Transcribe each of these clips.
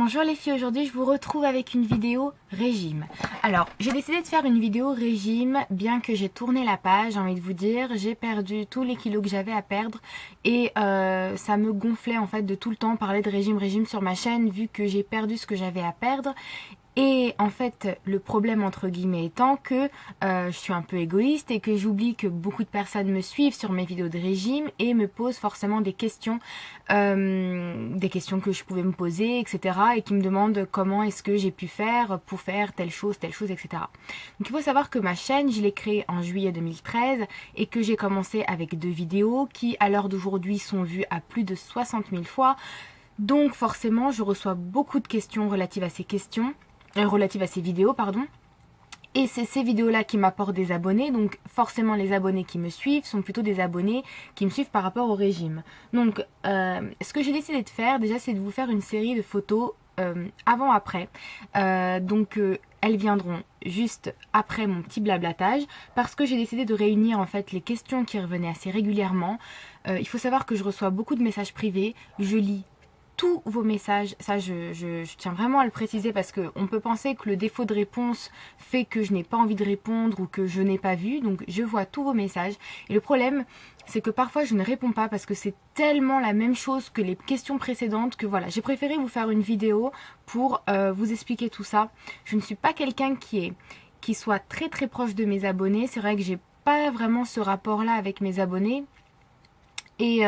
Bonjour les filles, aujourd'hui je vous retrouve avec une vidéo régime. Alors j'ai décidé de faire une vidéo régime bien que j'ai tourné la page, j'ai envie de vous dire. J'ai perdu tous les kilos que j'avais à perdre et ça me gonflait en fait de tout le temps parler de régime sur ma chaîne vu que j'ai perdu ce que j'avais à perdre. Et en fait, le problème entre guillemets étant que je suis un peu égoïste et que j'oublie que beaucoup de personnes me suivent sur mes vidéos de régime et me posent forcément des questions que je pouvais me poser, etc. Et qui me demandent comment est-ce que j'ai pu faire pour faire telle chose, etc. Donc il faut savoir que ma chaîne, je l'ai créée en juillet 2013 et que j'ai commencé avec 2 vidéos qui, à l'heure d'aujourd'hui, sont vues à plus de 60 000 fois. Donc forcément, je reçois beaucoup de questions relatives à ces vidéos, pardon. Et c'est ces vidéos-là qui m'apportent des abonnés, donc forcément les abonnés qui me suivent sont plutôt des abonnés qui me suivent par rapport au régime. Donc ce que j'ai décidé de faire déjà, c'est de vous faire une série de photos avant-après. Elles viendront juste après mon petit blablatage parce que j'ai décidé de réunir en fait les questions qui revenaient assez régulièrement. Il faut savoir que je reçois beaucoup de messages privés, je lis tous vos messages, ça je tiens vraiment à le préciser parce qu'on peut penser que le défaut de réponse fait que je n'ai pas envie de répondre ou que je n'ai pas vu, donc je vois tous vos messages. Et le problème, c'est que parfois je ne réponds pas parce que c'est tellement la même chose que les questions précédentes que voilà, j'ai préféré vous faire une vidéo pour vous expliquer tout ça. Je ne suis pas quelqu'un qui soit très proche de mes abonnés, c'est vrai que j'ai pas vraiment ce rapport-là avec mes abonnés. Et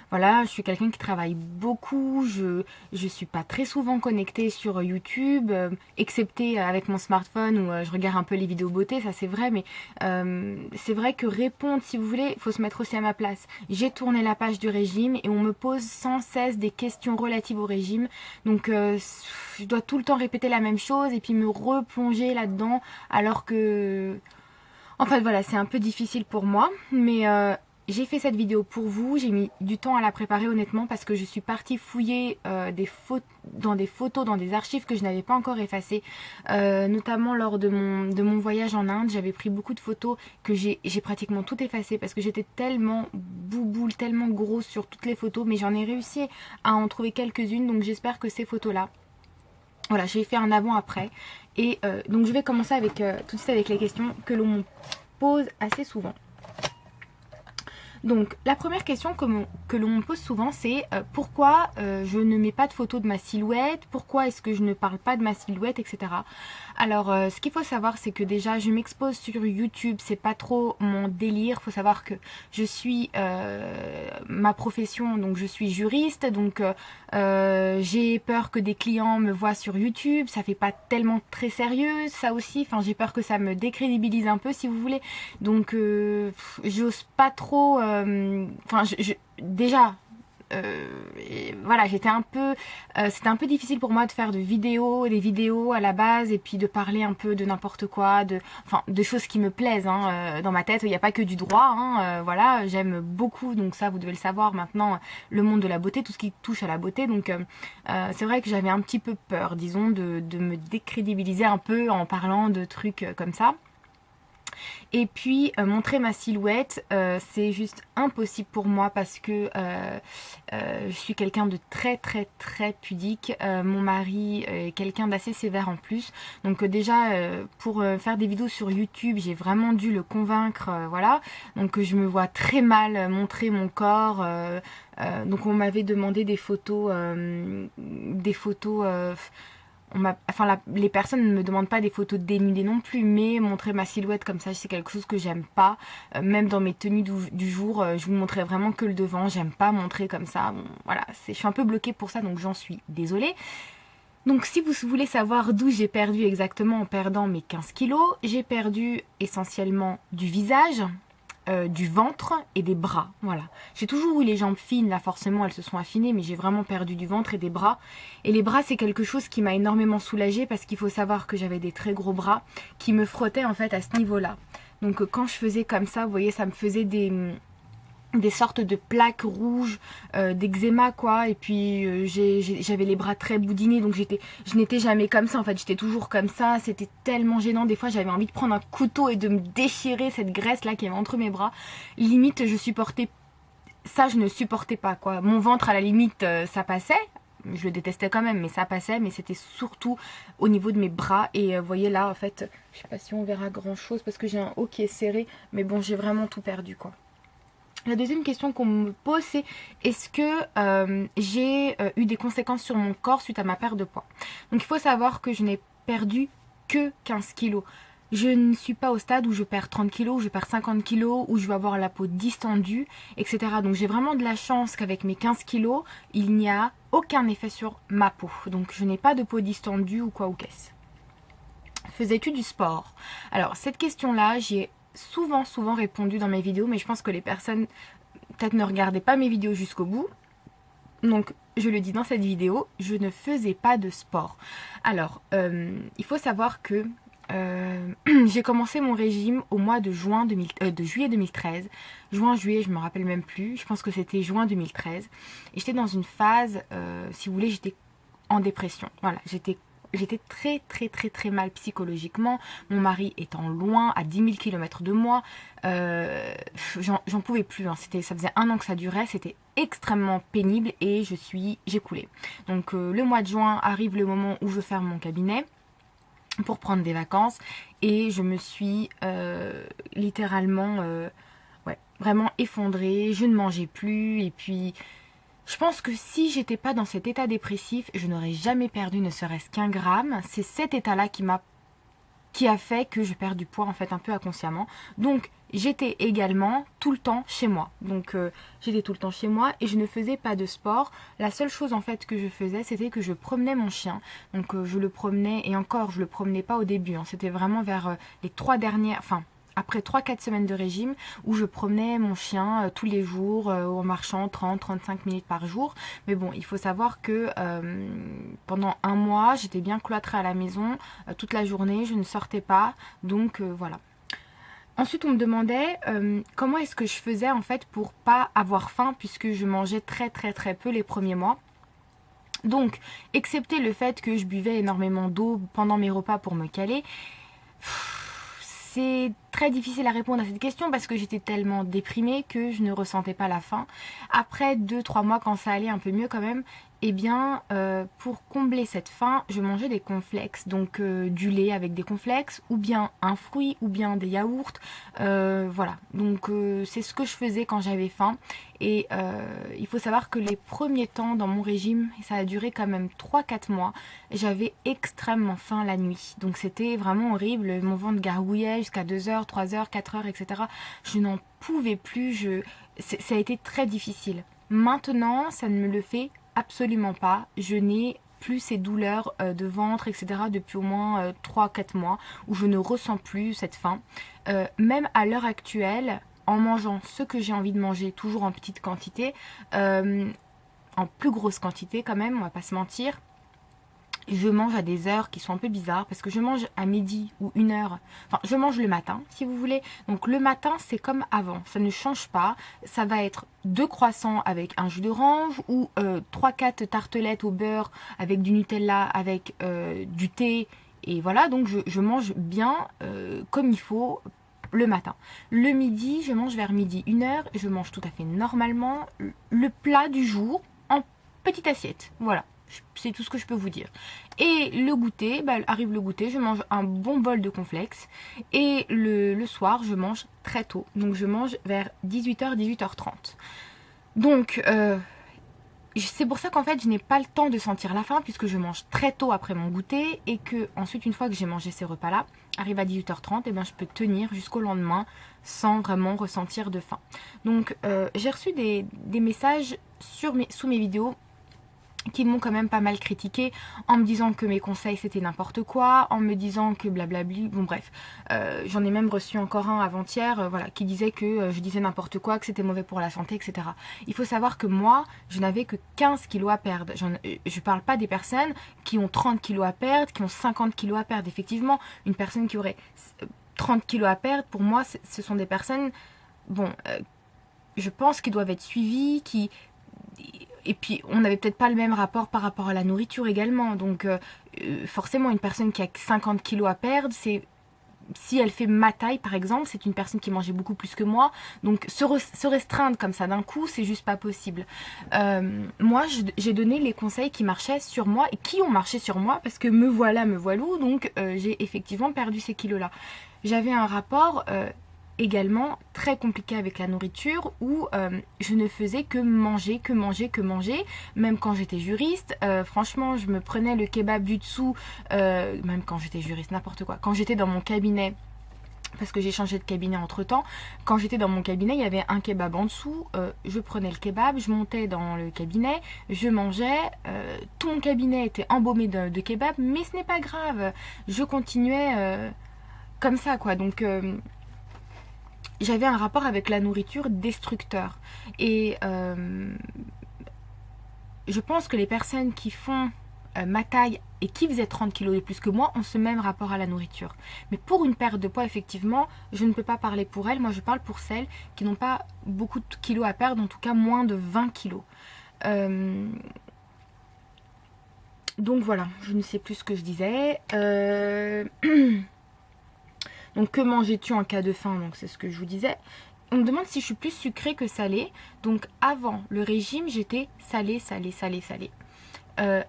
voilà, je suis quelqu'un qui travaille beaucoup, je suis pas très souvent connectée sur YouTube, excepté avec mon smartphone où je regarde un peu les vidéos beauté, ça c'est vrai, mais c'est vrai que répondre, si vous voulez, il faut se mettre aussi à ma place. J'ai tourné la page du régime et on me pose sans cesse des questions relatives au régime, donc je dois tout le temps répéter la même chose et puis me replonger là-dedans, alors que... En fait voilà, c'est un peu difficile pour moi, mais... j'ai fait cette vidéo pour vous, j'ai mis du temps à la préparer honnêtement parce que je suis partie fouiller dans des photos, dans des archives que je n'avais pas encore effacées, notamment lors de mon voyage en Inde. J'avais pris beaucoup de photos que j'ai pratiquement tout effacé parce que j'étais tellement bouboule, tellement grosse sur toutes les photos, mais j'en ai réussi à en trouver quelques-unes, donc j'espère que ces photos-là, voilà, j'ai fait un avant-après. Et donc je vais commencer avec, tout de suite avec les questions que l'on me pose assez souvent. Donc la première question que l'on me pose souvent, c'est pourquoi je ne mets pas de photos de ma silhouette, pourquoi est-ce que je ne parle pas de ma silhouette, etc. Alors ce qu'il faut savoir, c'est que déjà je m'expose sur YouTube, c'est pas trop mon délire. Faut savoir que je suis ma profession, donc je suis juriste, donc j'ai peur que des clients me voient sur YouTube, ça fait pas tellement très sérieux, ça aussi, enfin j'ai peur que ça me décrédibilise un peu si vous voulez, donc j'ose pas trop, enfin déjà voilà, c'était un peu difficile pour moi de faire des vidéos à la base et puis de parler un peu de n'importe quoi, de choses qui me plaisent, hein. Dans ma tête il n'y a pas que du droit, hein. Voilà, j'aime beaucoup, donc ça vous devez le savoir maintenant, le monde de la beauté, tout ce qui touche à la beauté, donc c'est vrai que j'avais un petit peu peur, disons, de me décrédibiliser un peu en parlant de trucs comme ça. Et puis montrer ma silhouette, c'est juste impossible pour moi parce que je suis quelqu'un de très pudique. Mon mari est quelqu'un d'assez sévère en plus. Donc déjà pour faire des vidéos sur YouTube, j'ai vraiment dû le convaincre, voilà. Donc je me vois très mal montrer mon corps. Donc on m'avait demandé des photos, les personnes ne me demandent pas des photos dénudées non plus, mais montrer ma silhouette comme ça, c'est quelque chose que j'aime pas. Même dans mes tenues du jour, je vous montrais vraiment que le devant, j'aime pas montrer comme ça. Bon, voilà, je suis un peu bloquée pour ça, donc j'en suis désolée. Donc si vous voulez savoir d'où j'ai perdu exactement en perdant mes 15 kilos, j'ai perdu essentiellement du visage, du ventre et des bras, voilà. J'ai toujours eu les jambes fines, là forcément elles se sont affinées, mais j'ai vraiment perdu du ventre et des bras. Et les bras, c'est quelque chose qui m'a énormément soulagée parce qu'il faut savoir que j'avais des très gros bras qui me frottaient en fait à ce niveau-là. Donc quand je faisais comme ça, vous voyez, ça me faisait des sortes de plaques rouges, d'eczéma quoi, et puis j'avais les bras très boudinés, donc je n'étais jamais comme ça en fait, j'étais toujours comme ça, c'était tellement gênant, des fois j'avais envie de prendre un couteau et de me déchirer cette graisse là qui avait entre mes bras, limite je supportais, ça je ne supportais pas quoi, mon ventre à la limite ça passait, je le détestais quand même, mais ça passait. Mais c'était surtout au niveau de mes bras. Et vous voyez là, en fait, je sais pas si on verra grand chose parce que j'ai un haut qui est serré. Mais bon, j'ai vraiment tout perdu, quoi. La deuxième question qu'on me pose, c'est est-ce que j'ai eu des conséquences sur mon corps suite à ma perte de poids? Donc il faut savoir que je n'ai perdu que 15 kilos. Je ne suis pas au stade où je perds 30 kilos, où je perds 50 kilos, où je vais avoir la peau distendue, etc. Donc j'ai vraiment de la chance qu'avec mes 15 kilos, il n'y a aucun effet sur ma peau. Donc je n'ai pas de peau distendue ou quoi ou qu'est-ce. Faisais-tu du sport? Alors cette question-là, j'y ai souvent répondu dans mes vidéos, mais je pense que les personnes peut-être ne regardaient pas mes vidéos jusqu'au bout. Donc je le dis dans cette vidéo, je ne faisais pas de sport. Alors il faut savoir que j'ai commencé mon régime au mois de juillet 2013. Juillet, je me rappelle même plus. Je pense que c'était juin 2013. Et j'étais dans une phase, si vous voulez, j'étais en dépression. Voilà, j'étais très mal psychologiquement. Mon mari étant loin, à 10 000 km de moi. J'en pouvais plus. Hein. Ça faisait 1 an que ça durait. C'était extrêmement pénible et j'ai coulé. Donc le mois de juin arrive le moment où je ferme mon cabinet pour prendre des vacances. Et je me suis littéralement vraiment effondrée. Je ne mangeais plus. Et puis je pense que si j'étais pas dans cet état dépressif, je n'aurais jamais perdu ne serait-ce qu'un gramme. C'est cet état-là qui a fait que je perds du poids en fait un peu inconsciemment. Donc j'étais également tout le temps chez moi. Donc j'étais tout le temps chez moi et je ne faisais pas de sport. La seule chose en fait que je faisais, c'était que je promenais mon chien. Donc je le promenais et encore je le promenais pas au début. Hein. C'était vraiment vers les 3 dernières, enfin après 3-4 semaines de régime où je promenais mon chien tous les jours en marchant 30-35 minutes par jour. Mais bon, il faut savoir que pendant 1 mois, j'étais bien cloîtrée à la maison toute la journée, je ne sortais pas. Donc voilà. Ensuite, on me demandait comment est-ce que je faisais en fait pour pas avoir faim puisque je mangeais très peu les premiers mois. Donc, excepté le fait que je buvais énormément d'eau pendant mes repas pour me caler, c'est très difficile à répondre à cette question parce que j'étais tellement déprimée que je ne ressentais pas la faim. Après 2-3 mois, quand ça allait un peu mieux quand même, eh bien, pour combler cette faim, je mangeais des cornflakes, donc du lait avec des cornflakes, ou bien un fruit, ou bien des yaourts. Voilà, donc c'est ce que je faisais quand j'avais faim. Et il faut savoir que les premiers temps dans mon régime, ça a duré quand même 3-4 mois, j'avais extrêmement faim la nuit. Donc c'était vraiment horrible, mon ventre gargouillait jusqu'à 2h, 3h, 4h, etc. Je n'en pouvais plus, ça a été très difficile. Maintenant, ça ne me le fait absolument pas. Je n'ai plus ces douleurs de ventre, etc. depuis au moins 3-4 mois où je ne ressens plus cette faim. Même à l'heure actuelle, en mangeant ce que j'ai envie de manger, toujours en petite quantité, en plus grosse quantité quand même, on va pas se mentir, je mange à des heures qui sont un peu bizarres parce que je mange à midi ou 1h. Enfin, je mange le matin, si vous voulez. Donc le matin, c'est comme avant. Ça ne change pas. Ça va être 2 croissants avec un jus d'orange ou 3-4 tartelettes au beurre avec du Nutella, avec du thé. Et voilà, donc je mange bien comme il faut le matin. Le midi, je mange vers midi 1h. Je mange tout à fait normalement le plat du jour en petite assiette. Voilà. C'est tout ce que je peux vous dire. Et le goûter, arrive le goûter, je mange un bon bol de cornflakes. Et le soir, je mange très tôt. Donc je mange vers 18h, 18h30. Donc c'est pour ça qu'en fait je n'ai pas le temps de sentir la faim puisque je mange très tôt après mon goûter. Et que ensuite, une fois que j'ai mangé ces repas-là, arrive à 18h30, et je peux tenir jusqu'au lendemain sans vraiment ressentir de faim. Donc j'ai reçu des messages sous mes vidéos qui m'ont quand même pas mal critiqué en me disant que mes conseils c'était n'importe quoi, en me disant que blablabli, bon bref, j'en ai même reçu encore un avant-hier, voilà, qui disait que je disais n'importe quoi, que c'était mauvais pour la santé, etc. Il faut savoir que moi, je n'avais que 15 kilos à perdre. Je parle pas des personnes qui ont 30 kilos à perdre, qui ont 50 kilos à perdre. Effectivement, une personne qui aurait 30 kilos à perdre, pour moi, ce sont des personnes, bon, je pense qu'ils doivent être suivies, et puis, on n'avait peut-être pas le même rapport par rapport à la nourriture également. Donc, forcément, une personne qui a 50 kilos à perdre, c'est si elle fait ma taille par exemple, c'est une personne qui mangeait beaucoup plus que moi, donc se restreindre comme ça d'un coup, c'est juste pas possible. Moi j'ai donné les conseils qui marchaient sur moi et qui ont marché sur moi, parce que me voilà, me voilou, donc j'ai effectivement perdu ces kilos là. J'avais un rapport également très compliqué avec la nourriture où je ne faisais que manger, que manger, que manger. Même quand j'étais juriste, franchement, je me prenais le kebab du dessous, même quand j'étais juriste, n'importe quoi. Quand j'étais dans mon cabinet, parce que j'ai changé de cabinet entre temps, quand j'étais dans mon cabinet, il y avait un kebab en dessous, je prenais le kebab, je montais dans le cabinet, je mangeais, tout mon cabinet était embaumé de kebab, mais ce n'est pas grave, je continuais comme ça quoi, donc j'avais un rapport avec la nourriture destructeur. Et je pense que les personnes qui font ma taille et qui faisaient 30 kilos de plus que moi ont ce même rapport à la nourriture. Mais pour une perte de poids, effectivement, je ne peux pas parler pour elles. Moi, je parle pour celles qui n'ont pas beaucoup de kilos à perdre, en tout cas moins de 20 kilos. Donc voilà, je ne sais plus ce que je disais. Donc que mangeais-tu en cas de faim? Donc c'est ce que je vous disais. On me demande si je suis plus sucrée que salée. Donc avant le régime, j'étais salée, salée, salée, salée.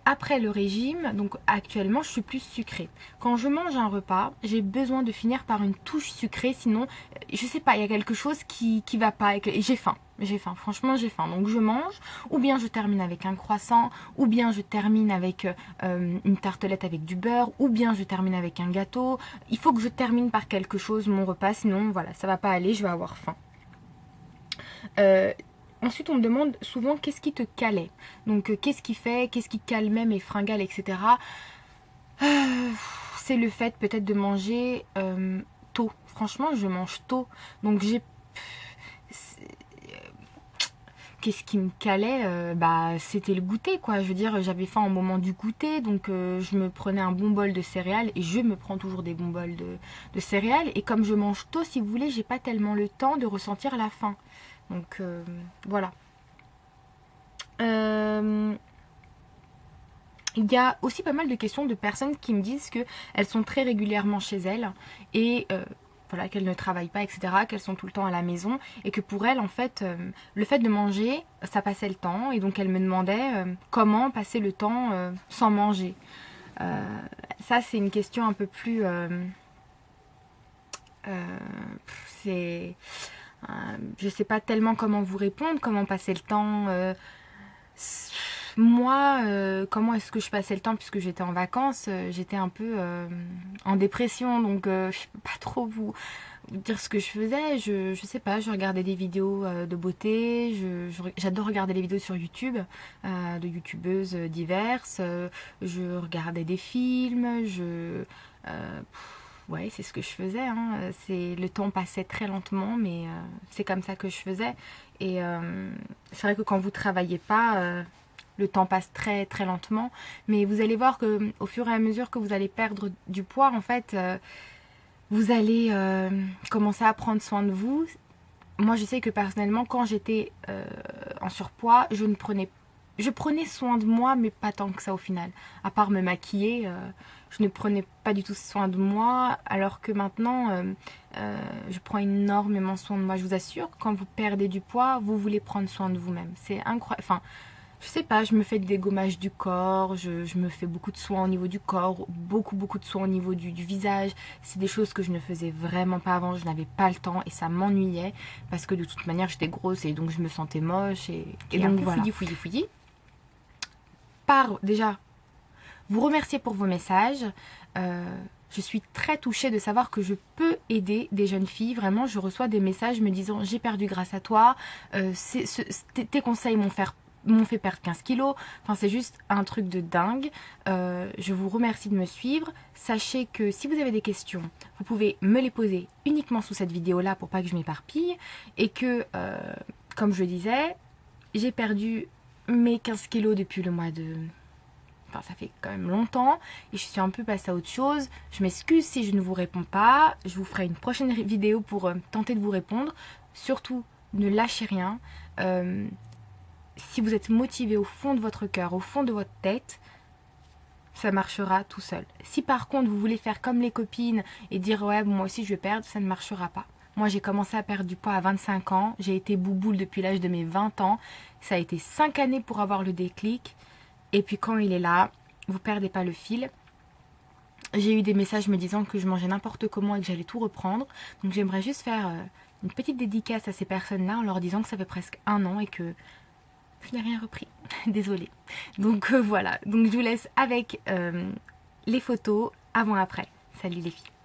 Après le régime, donc actuellement, je suis plus sucrée. Quand je mange un repas, j'ai besoin de finir par une touche sucrée, sinon, je sais pas, il y a quelque chose qui va pas. Et j'ai faim. J'ai faim, franchement j'ai faim. Donc je mange, ou bien je termine avec un croissant, ou bien je termine avec une tartelette avec du beurre, ou bien je termine avec un gâteau. Il faut que je termine par quelque chose mon repas, sinon voilà, ça va pas aller, je vais avoir faim. Ensuite, on me demande souvent qu'est-ce qui te calait. Donc, qu'est-ce qui fait, qu'est-ce qui calmait mes fringales, etc. C'est le fait peut-être de manger tôt. Franchement, je mange tôt. Donc, qu'est-ce qui me calait? Bah, c'était le goûter, quoi. Je veux dire, j'avais faim au moment du goûter, donc je me prenais un bon bol de céréales, et je me prends toujours des bons bols de céréales. Et comme je mange tôt, si vous voulez, j'ai pas tellement le temps de ressentir la faim. Donc voilà. Il y a aussi pas mal de questions de personnes qui me disent qu'elles sont très régulièrement chez elles et voilà, qu'elles ne travaillent pas, etc., qu'elles sont tout le temps à la maison et que pour elles, en fait, le fait de manger, ça passait le temps, et donc elles me demandaient comment passer le temps sans manger. Ça, c'est une question un peu plus... c'est... je sais pas tellement comment vous répondre, comment passer le temps. Moi, comment est-ce que je passais le temps puisque j'étais en vacances? J'étais un peu en dépression, donc je peux pas trop vous dire ce que je faisais. Je sais pas, je regardais des vidéos de beauté, j'adore regarder les vidéos sur YouTube de youtubeuses diverses, je regardais des films, ouais, c'est ce que je faisais, hein. Le temps passait très lentement, mais c'est comme ça que je faisais. Et c'est vrai que quand vous travaillez pas, le temps passe très très lentement. Mais vous allez voir que au fur et à mesure que vous allez perdre du poids, en fait, vous allez commencer à prendre soin de vous. Moi, je sais que personnellement, quand j'étais en surpoids, je prenais soin de moi, mais pas tant que ça au final. À part me maquiller, je ne prenais pas du tout soin de moi, alors que maintenant, je prends énormément soin de moi. Je vous assure, quand vous perdez du poids, vous voulez prendre soin de vous-même. C'est incroyable. Enfin, je sais pas, je me fais des dégommages du corps, je me fais beaucoup de soins au niveau du corps, beaucoup de soins au niveau du visage. C'est des choses que je ne faisais vraiment pas avant, je n'avais pas le temps et ça m'ennuyait parce que de toute manière j'étais grosse et donc je me sentais moche et donc voilà. Fouillis. Déjà, vous remercier pour vos messages. Je suis très touchée de savoir que je peux aider des jeunes filles. Vraiment, je reçois des messages me disant j'ai perdu grâce à toi, tes conseils m'ont fait perdre 15 kilos. Enfin, c'est juste un truc de dingue. Je vous remercie de me suivre. Sachez que si vous avez des questions, vous pouvez me les poser uniquement sous cette vidéo-là pour pas que je m'éparpille. Et que, comme je le disais, j'ai perdu mes 15 kilos depuis le mois de... Enfin, ça fait quand même longtemps et je suis un peu passée à autre chose. Je m'excuse si je ne vous réponds pas. Je vous ferai une prochaine vidéo pour tenter de vous répondre. Surtout, ne lâchez rien. Si vous êtes motivé au fond de votre cœur, au fond de votre tête, ça marchera tout seul. Si par contre vous voulez faire comme les copines et dire ouais moi aussi je vais perdre, ça ne marchera pas. Moi j'ai commencé à perdre du poids à 25 ans, j'ai été bouboule depuis l'âge de mes 20 ans, ça a été 5 années pour avoir le déclic et puis quand il est là, vous perdez pas le fil. J'ai eu des messages me disant que je mangeais n'importe comment et que j'allais tout reprendre, donc j'aimerais juste faire une petite dédicace à ces personnes-là en leur disant que ça fait presque 1 an et que je n'ai rien repris. Désolée. Donc voilà. Donc je vous laisse avec les photos avant-après. Salut les filles.